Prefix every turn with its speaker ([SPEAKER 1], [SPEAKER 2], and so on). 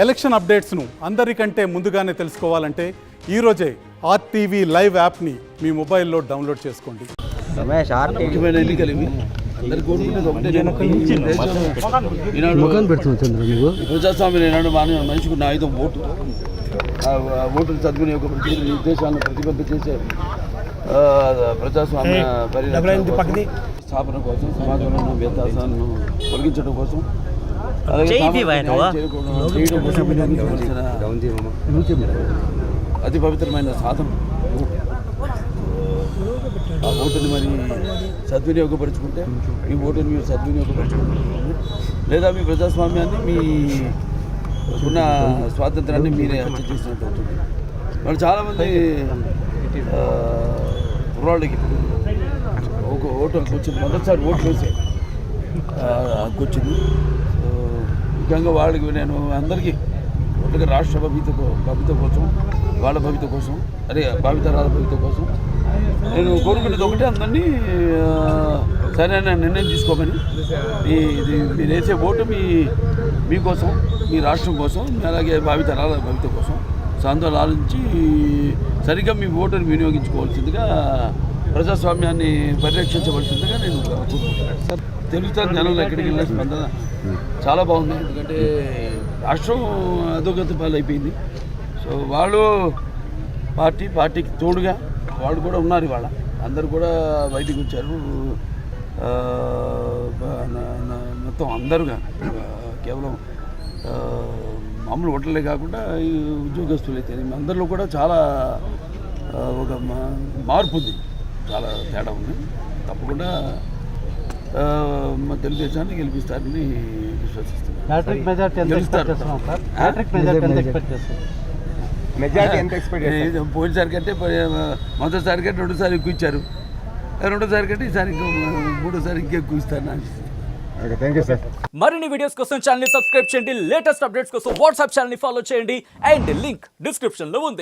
[SPEAKER 1] Election అప్డేట్స్ను అందరికంటే ముందుగానే తెలుసుకోవాలంటే ఈరోజే ఆర్టీవీ లైవ్ యాప్ని మీ మొబైల్లో డౌన్లోడ్ చేసుకోండి.
[SPEAKER 2] ముఖ్యమైన ఎన్నికలు ఇవి. అందరికీ కోరుకుంటుంది ఒకటే, ప్రజాస్వామ్యం ఈనాడు మనిషికి ఉన్న ఆయుధం ఓటు. ఓటును సద్వినియోగపరిచి నీ ఉద్దేశాలను ప్రతిబింబించేసే ప్రజాస్వామ్య స్థాపన కోసం, సమాజంలో ఉన్న వ్యత్యాసాలను తొలగించడం కోసం, అతి పవిత్రమైన సాధన ఆ ఓటుని మరి సద్వినియోగపరుచుకుంటే, మీ ఓటుని మీరు సద్వినియోగపరుచుకుంటే, లేదా మీ ప్రజాస్వామ్యాన్ని, మీ ఉన్న స్వాతంత్రాన్ని మీరే హత్య చేసినట్టు అవుతుంది. మరి చాలామంది కుర్రాళ్ళకి ఒక ఓటు హక్కు వచ్చింది, మొదటిసారి ఓట్లు వేసే హక్కు వచ్చింది. ముఖ్యంగా వాళ్ళకి నేను అందరికీ ఒకటిగా రాష్ట్ర భవిత కోసం, వాళ్ళ భవిత కోసం, అదే భావితరాల భవిత కోసం నేను కోరుకునేది ఒకటే, అందరినీ సరైన నిర్ణయం తీసుకోమని. ఇది మీరు వేసే ఓటు మీకోసం, మీ రాష్ట్రం కోసం, అలాగే భావితరాల భవిత కోసం. సో అందులో ఆలోచించి సరిగ్గా మీ ఓటును వినియోగించుకోవాల్సిందిగా, ప్రజాస్వామ్యాన్ని పరిరక్షించవలసిందిగా నేను కోరుకుంటున్నాను సార్. తెలుగుతాను జనంలో ఎక్కడికి వెళ్ళిన స్పందన చాలా బాగుంది. ఎందుకంటే రాష్ట్రం అధోగతి పాలు అయిపోయింది. సో వాళ్ళు పార్టీకి తోడుగా వాళ్ళు కూడా ఉన్నారు. ఇవాళ అందరూ కూడా బయటికి వచ్చారు. మొత్తం అందరుగా, కేవలం మామూలు ఓటర్లే కాకుండా ఉద్యోగస్తులు అయితే అందరిలో కూడా చాలా ఒక మార్పు ఉంది, చాలా తేడా ఉంది. తప్పకుండా మా తెలుగుదేశాన్ని గెలిపిస్తారని విశ్వసిస్తున్నాను. పోయినసారి కంటే మొదటిసారి కంటే రెండోసారి ఎక్కువ ఇచ్చారు, రెండోసారి కంటే ఈసారి మూడోసారి ఇంకా ఎక్కువ ఇస్తారని అనిపిస్తుంది.
[SPEAKER 3] మరిన్ని వీడియోస్ కోసం ఛానల్ ని సబ్స్క్రైబ్ చేయండి. లేటెస్ట్ అప్డేట్స్ కోసం వాట్సాప్ ఛానల్ ని ఫాలో చేయండి. అండ్ లింక్ డిస్క్రిప్షన్ లో ఉంది.